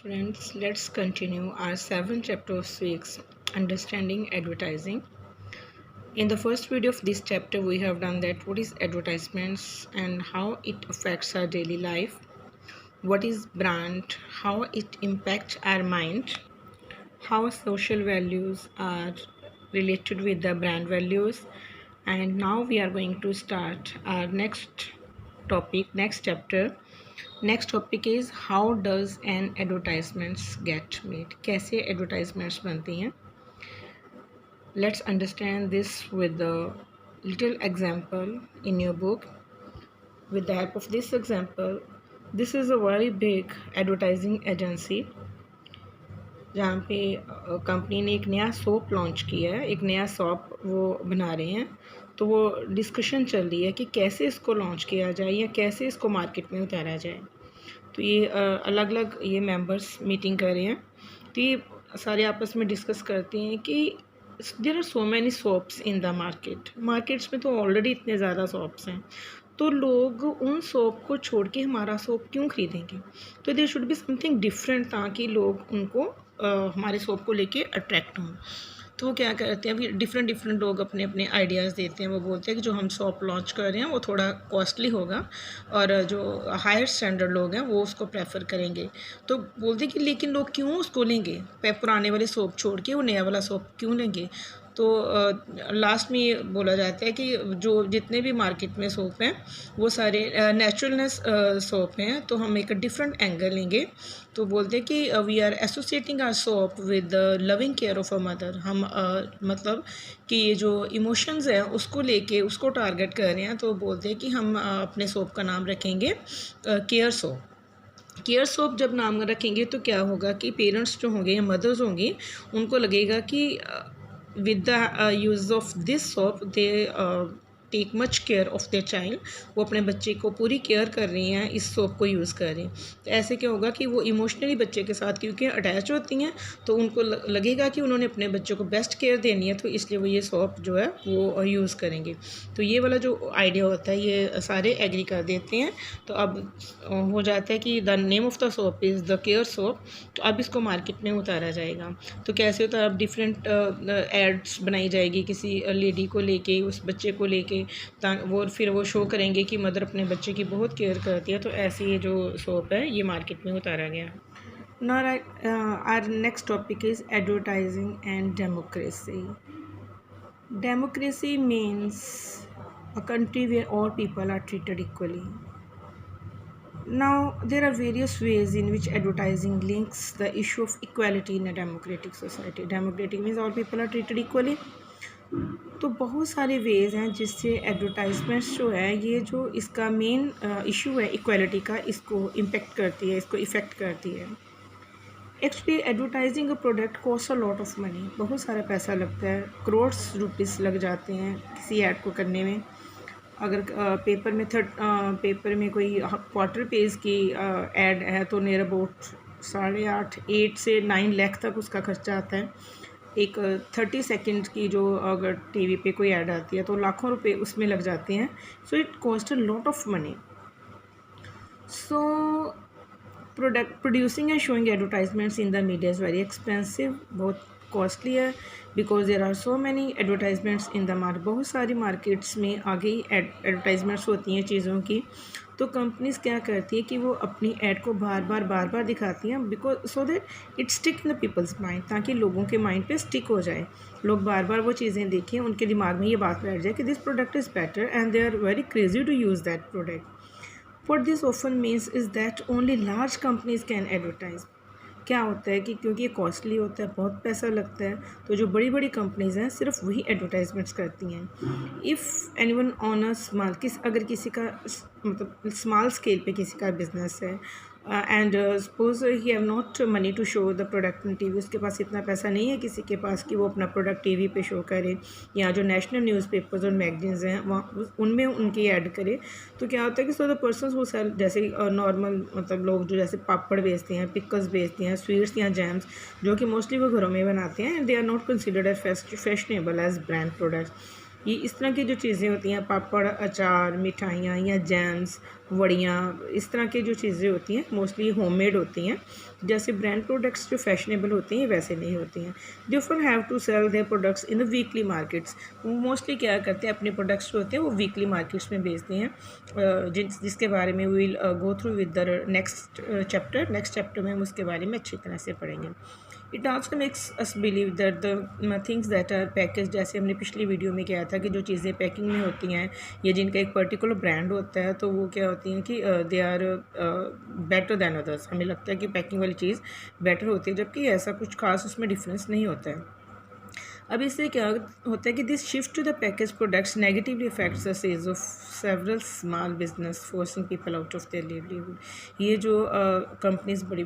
Friends, let's continue our seventh chapter of Sweeks, Understanding Advertising. In the first video of this chapter, we have done that what is advertisements and how it affects our daily life, what is brand, how it impacts our mind, how social values are related with the brand values, and now we are going to start our next topic, next chapter. Next topic is how does an advertisements get made, कैसे advertisements बनती हैं. Let's understand this with a little example in your book. With the help of this example, this is a very big advertising agency जहाँ पे company ने एक नया soap launch किया है, एक नया सोप वो बना रहे हैं. तो वो डिस्कशन चल रही है कि कैसे इसको लॉन्च किया जाए या कैसे इसको मार्केट में उतारा जाए. तो ये अलग अलग ये मेंबर्स मीटिंग कर रहे हैं. तो ये सारे आपस में डिस्कस करते हैं कि there are so many soaps in the markets में तो ऑलरेडी इतने ज़्यादा सोप्स हैं, तो लोग उन सोप को छोड़ के हमारा सोप क्यों ख़रीदेंगे. तो there should be something different ताकि लोग उनको हमारे सोप को लेके अट्रैक्ट हों. तो वो क्या करते हैं, अभी डिफरेंट लोग अपने अपने आइडियाज़ देते हैं. वो बोलते हैं कि जो हम शॉप लॉन्च कर रहे हैं वो थोड़ा कॉस्टली होगा और जो हायर स्टैंडर्ड लोग हैं वो उसको प्रेफर करेंगे. तो बोलते हैं कि लेकिन लोग क्यों उसको लेंगे, पुराने वाले सोप छोड़ के वो नया वाला सोप क्यों लेंगे. तो लास्ट में ये बोला जाता है कि जो जितने भी मार्केट में सोप हैं वो सारे नेचुरलनेस सोप हैं. तो हम एक डिफरेंट एंगल लेंगे. तो बोलते हैं कि we are associating our soap with loving care of a mother. हम मतलब कि ये जो इमोशंस हैं उसको लेके उसको टारगेट कर रहे हैं. तो बोलते हैं कि हम अपने सोप का नाम रखेंगे केयर सोप. केयर सोप जब नाम रखेंगे तो क्या होगा कि पेरेंट्स जो होंगे या मदर्स होंगी उनको लगेगा कि with the use of this soap they take much care of their child. वो अपने बच्चे को पूरी केयर कर रही हैं, इस सोप को यूज़ कर रही हैं. तो ऐसे क्या होगा कि वो इमोशनली बच्चे के साथ क्योंकि अटैच होती हैं तो उनको लगेगा कि उन्होंने अपने बच्चों को बेस्ट केयर देनी है, तो इसलिए वो ये सोप जो है वो यूज़ करेंगे. तो ये वाला जो आइडिया होता है ये सारे एग्री कर देते हैं. तो अब हो जाता है कि the name of the soap is the care soap. तो अब इसको मार्केट में उतारा जाएगा. तो कैसे होता है, अब डिफरेंट एड्स बनाई जाएगी किसी लेडी को लेके, उस बच्चे को लेके, वो फिर वो शो करेंगे कि मदर अपने बच्चे की बहुत केयर करती है. तो ऐसे ये जो सोप है ये मार्केट में उतारा गया. Now our next topic is advertising and democracy. Democracy means a country where all people are treated equally. Now, there are various ways in which advertising links the issue of equality in a democratic society. Democratic means all people are treated equally. तो बहुत सारे ways हैं जिससे advertisements जो है ये जो इसका मेन इशू है इक्वालिटी का, इसको इम्पेक्ट करती है, इसको इफ़ेक्ट करती है. Actually advertising a product cost a lot of money. बहुत सारा पैसा लगता है, करोड़्स रुपीस लग जाते हैं किसी ऐड को करने में. अगर पेपर में कोई क्वार्टर पेज की ऐड है तो नियर अबाउट 8.5 से 9 लाख तक उसका खर्चा आता है. एक 30 सेकंड की जो अगर टीवी पे कोई ऐड आती है तो लाखों रुपए उसमें लग जाते हैं. So it cost a lot of money. So producing and showing advertisements in the media is very expensive. बहुत कॉस्टली है because there are so many advertisements in the market. बहुत सारी मार्केट्स में आगे ही एडवर्टाइजमेंट्स होती हैं चीज़ों की. तो कंपनीज क्या करती है कि वो अपनी ऐड को बार बार दिखाती हैं because so that it stick in the people's mind, ताकि लोगों के माइंड पे स्टिक हो जाए. लोग बार बार वो चीज़ें देखें, उनके दिमाग में ये बात बैठ जाए कि this product is better and they are very crazy to use that product. What this often means is that only large companies can advertise. क्या होता है कि क्योंकि ये कॉस्टली होता है, बहुत पैसा लगता है, तो जो बड़ी बड़ी कंपनीज़ हैं सिर्फ वही एडवर्टाइजमेंट्स करती हैं. If anyone on a small अगर किसी का मतलब स्मॉल स्केल पे किसी का बिजनेस है and suppose he have not money to show the product in TV. उसके पास इतना पैसा नहीं है किसी के पास कि वो अपना प्रोडक्ट टीवी पे शो करे, या जो नेशनल न्यूज़पेपर्स और मैगजीन्स हैं वहाँ उनमें उनकी ऐड करे. तो क्या होता है कि सो द पर्सनस वो सेल, जैसे नॉर्मल मतलब लोग जो जैसे पापड़ बेचते हैं, पिकल्स बेचते हैं, स्वीट्स या जैम्स, जो कि मोस्टली वो घरों में बनाते हैं, and they are not considered as fashionable as brand products. ये इस तरह की जो चीज़ें होती हैं, पापड़, अचार, मिठाइयाँ या जैम्स, वड़ियाँ, इस तरह की जो चीज़ें होती हैं मोस्टली होममेड होती हैं। जैसे ब्रांड प्रोडक्ट्स जो फैशनेबल होती हैं वैसे नहीं होती हैं। They often have to sell their products in the weekly markets. वो मोस्टली क्या करते हैं, अपने प्रोडक्ट्स जो होते हैं वो वीकली मार्केट्स में बेचते हैं, जिसके बारे में will go through with the next chapter में हम उसके बारे में अच्छी तरह से पढ़ेंगे। It also makes us believe that the things that are package, जैसे हमने पिछली वीडियो में किया था कि जो चीज़ें पैकिंग में होती हैं या जिनका एक पर्टिकुलर ब्रांड होता है तो वो क्या होती हैं कि they are better than others. हमें लगता है कि पैकिंग वाली चीज़ बेटर होती है, जबकि ऐसा कुछ खास उसमें डिफरेंस नहीं होता है। अब इससे क्या होता है कि this shift to the package products negatively affects the sales of several small business, forcing people out of their livelihood. ये जो कंपनीज बड़ी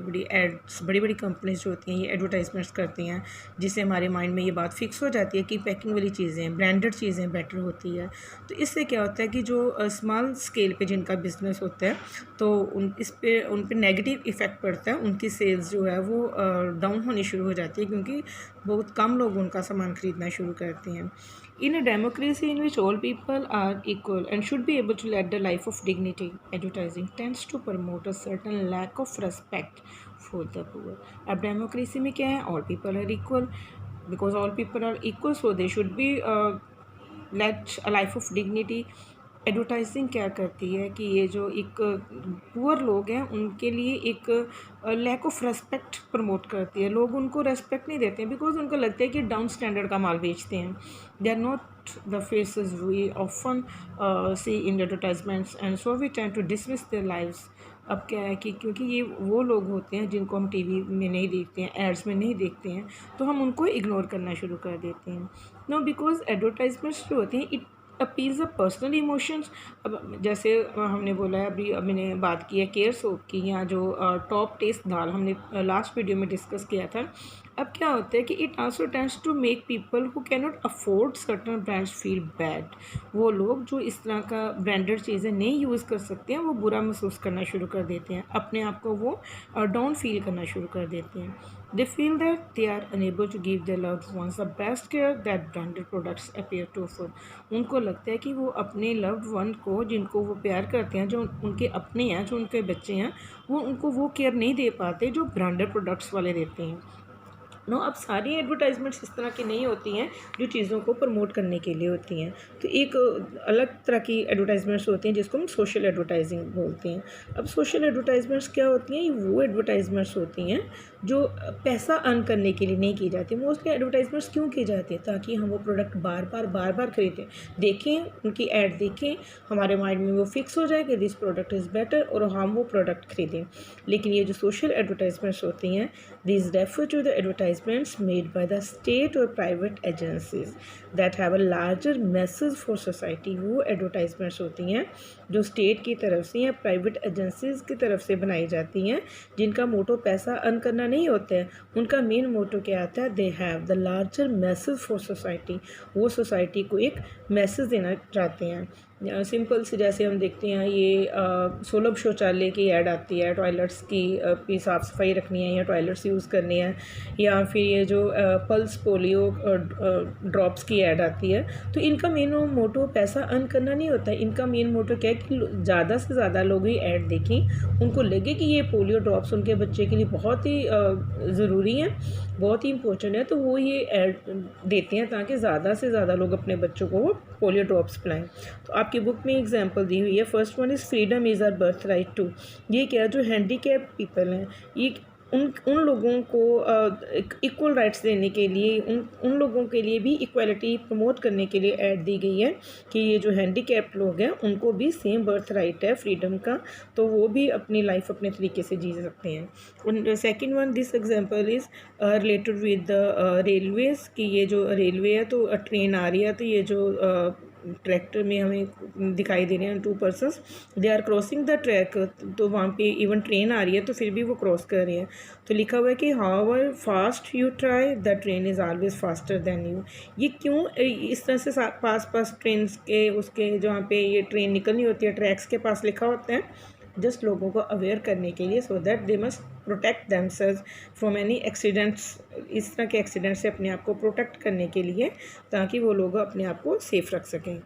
बड़ी कंपनीज जो होती हैं ये एडवर्टाइजमेंट्स करती हैं, जिससे हमारे माइंड में ये बात फिक्स हो जाती है कि पैकिंग वाली चीज़ें, ब्रांडेड चीज़ें बेटर होती है। तो इससे क्या होता है कि जो स्मॉल स्केल पे जिनका बिजनेस होता है तो उन पर नेगेटिव इफ़ेक्ट पड़ता है, उनकी सेल्स जो है वो डाउन होनी शुरू हो जाती है, क्योंकि बहुत कम लोग उनका सामान खरीदना शुरू करते हैं। In a democracy in which all people are equal and should be able to lead the life of dignity, advertising tends to promote a certain lack of respect for the poor. अब democracy में क्या है, all people are equal, because all people are equal so they should be let a life of dignity. Advertising क्या करती है कि ये जो एक पुअर लोग हैं उनके लिए एक लैक ऑफ रेस्पेक्ट प्रमोट करती है। लोग उनको रेस्पेक्ट नहीं देते हैं बिकॉज उनको लगता है कि डाउन स्टैंडर्ड का माल बेचते हैं। They are not the faces we often see in advertisements and so we tend to dismiss their lives. अब क्या है कि क्योंकि ये वो लोग होते हैं जिनको हम टीवी में नहीं देखते हैं, एड्स में नहीं देखते हैं, तो हम उनको इग्नोर करना शुरू कर देते हैं। नो, बिकॉज एडवर्टाइजमेंट्स जो होते हैं it appeals the personal emotions. अब जैसे हमने बोला है, अभी मैंने बात की है केयर सोप की, या जो टॉप टेस्ट दाल हमने लास्ट वीडियो में डिस्कस किया था। अब क्या होता है कि it also tends to make people who can not afford certain brands feel bad. वो लोग जो इस तरह का ब्रांडेड चीज़ें नहीं यूज़ कर सकते हैं वो बुरा महसूस करना शुरू कर देते हैं, अपने आप को वो डाउन फील करना शुरू कर देते हैं। They feel that they are unable to give their loved ones the best care that branded products appear to offer. उनको लगता है कि वो अपने लव्ड वन को, जिनको वो प्यार करते हैं, जो उनके अपने हैं, जो उनके बच्चे हैं, वो उनको वो केयर नहीं दे पाते जो ब्रांडेड प्रोडक्ट्स वाले देते हैं। नो, अब सारी एडवर्टाइजमेंट्स इस तरह की नहीं होती हैं जो चीज़ों को प्रमोट करने के लिए होती हैं। तो एक अलग तरह की एडवर्टाइजमेंट्स होती हैं जिसको हम सोशल एडवर्टाइजिंग बोलते हैं। अब सोशल एडवर्टाइजमेंट्स क्या होती हैं, ये वो एडवर्टाइजमेंट्स होती हैं जो पैसा अर्न करने के लिए नहीं की जाती। मोस्टली एडवर्टाइजमेंट्स क्यों की जाती है, ताकि हम वो प्रोडक्ट बार बार खरीदें, देखें, उनकी ऐड देखें, हमारे माइंड में वो फिक्स हो जाए कि दिस प्रोडक्ट इज़ बेटर और हम वो प्रोडक्ट खरीदें। लेकिन ये जो सोशल एडवर्टाइजमेंट्स होती हैं, these refer to the advertisements made by the state or private agencies that have a larger message for society। वो एडवर्टाइजमेंट्स होती हैं जो स्टेट की तरफ से या प्राइवेट एजेंसीज की तरफ से बनाई जाती हैं, जिनका मोटो पैसा अर्न करना नहीं होता है। उनका मेन मोटो क्या आता है, they have the larger message for society. वो सोसाइटी को एक मैसेज देना चाहते हैं। सिंपल से जैसे हम देखते हैं ये सुलभ शौचालय की ऐड आती है, टॉयलेट्स की साफ़ सफाई रखनी है या टॉयलेट्स यूज़ करनी है, या फिर ये जो पल्स पोलियो ड्रॉप्स की ऐड आती है। तो इनका मेन मोटो पैसा अर्न करना नहीं होता है। इनका मेन मोटो क्या है कि ज़्यादा से ज़्यादा लोग ये ऐड देखें, उनको लगे कि ये पोलियो ड्रॉप्स उनके बच्चे के लिए बहुत ही ज़रूरी हैं, बहुत ही इंपॉर्टेंट है, तो वो ये ऐड देते हैं ताकि ज़्यादा से ज़्यादा लोग अपने बच्चों को वो पोलियो ड्रॉप्स पिलाएं। तो आपकी बुक में एग्जांपल दी हुई है, first one is freedom is our birth right too. ये क्या, जो हैंडीकैप पीपल हैं, ये उन लोगों को इक्वल राइट्स देने के लिए, उन लोगों के लिए भी इक्वालिटी प्रमोट करने के लिए ऐड दी गई है कि ये जो हैंडीकैप्ड लोग हैं उनको भी सेम बर्थ राइट है फ्रीडम का, तो वो भी अपनी लाइफ अपने तरीके से जी सकते हैं। Second one, this example is related with the Railways, कि ये जो रेलवे है तो ट्रेन आ रही है, तो ये जो ट्रैक्टर में हमें दिखाई दे रहे हैं 2 persons, they are crossing the track, तो वहाँ पे इवन ट्रेन आ रही है तो फिर भी वो क्रॉस कर रहे हैं। तो लिखा हुआ है कि however fast you try the train is always faster than you. ये क्यों इस तरह से पास ट्रेन के उसके जहाँ पे ये ट्रेन निकलनी होती है ट्रैक्स के पास लिखा होता है, जस्ट लोगों को अवेयर करने के लिए, so that they must protect themselves from any accidents. इस तरह के एक्सीडेंट से अपने आप को प्रोटेक्ट करने के लिए, ताकि वो लोग अपने आप को सेफ रख सकें।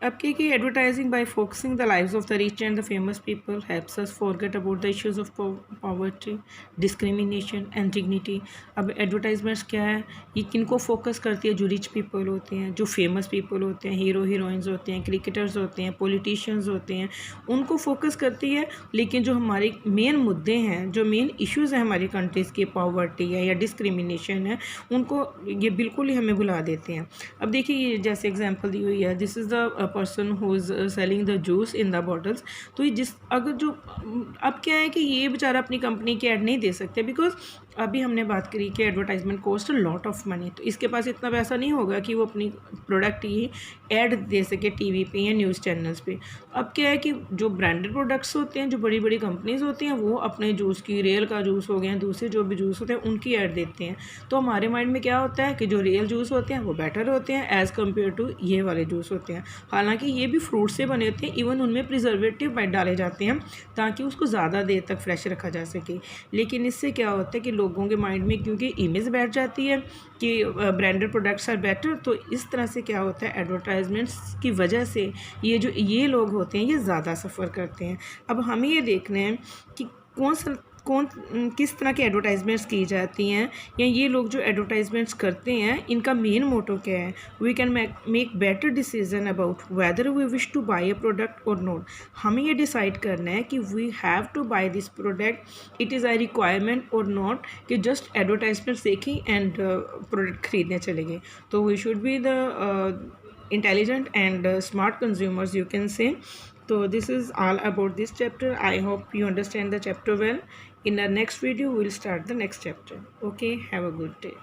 अब क्या कि advertising bye focusing the lives of the rich and the famous people helps us forget about the issues of poverty, discrimination and dignity. अब एडवर्टाइजमेंट्स क्या है, ये किन को फोकस करती है? जो रिच पीपल होते हैं, जो फेमस पीपल होते हैं, हीरो हीरोइंस होते हैं, क्रिकेटर्स होते हैं, पॉलिटिशियंस होते हैं, उनको फोकस करती है। लेकिन जो हमारे मेन मुद्दे हैं, जो मेन इश्यूज़ हैं हमारी कंट्रीज़ के, पॉवर्टी है या डिस्क्रिमिनेशन है, उनको ये बिल्कुल ही हमें भुला देते हैं। अब देखिए ये जैसे एग्जांपल दी हुई है, this is the person who is selling the juice in the bottles. तो ये जिस अगर जो अब क्या है कि ये बेचारा अपनी कंपनी की ऐड नहीं दे सकते, बिकॉज अभी हमने बात करी कि advertisement cost lot of money. तो इसके पास इतना पैसा नहीं होगा कि वो अपनी प्रोडक्ट ही ऐड दे सके टीवी पे या न्यूज़ चैनल्स पे। अब क्या है कि जो ब्रांडेड प्रोडक्ट्स होते हैं, जो बड़ी बड़ी कंपनीज होती हैं, वो अपने जूस की, रियल का जूस हो गया, दूसरे जो भी जूस होते हैं उनकी ऐड देते हैं। तो हमारे माइंड में क्या होता है कि जो रियल जूस होते हैं वो बेटर होते हैं एज़ कम्पेयर टू ये वाले जूस होते हैं। हालांकि ये भी फ्रूट से बने होते हैं, इवन उनमें प्रिजर्वेटिव डाले जाते हैं ताकि उसको ज़्यादा देर तक फ्रेश रखा जा सके। लेकिन इससे क्या होता है कि लोगों के माइंड में क्योंकि इमेज बैठ जाती है कि ब्रांडेड प्रोडक्ट्स आर बेटर, तो इस तरह से क्या होता है, एडवर्टाइजमेंट्स की वजह से ये लोग होते हैं ये ज़्यादा सफ़र करते हैं। अब हमें ये देखना है कि कौन किस तरह की एडवर्टाइजमेंट्स की जाती हैं, या ये लोग जो एडवर्टाइजमेंट्स करते हैं इनका मेन मोटो क्या है। We can make better decision about whether we wish to buy a product और नॉट। हमें ये डिसाइड करना है कि we have to buy this product, it is a requirement और नॉट कि जस्ट एडवर्टाइजमेंट्स देखी एंड प्रोडक्ट खरीदने चले गए। तो we should be the intelligent and smart consumers, you can say. So this is all about this chapter. I hope you understand the chapter well. In our next video we'll start the next chapter. Okay, have a good day.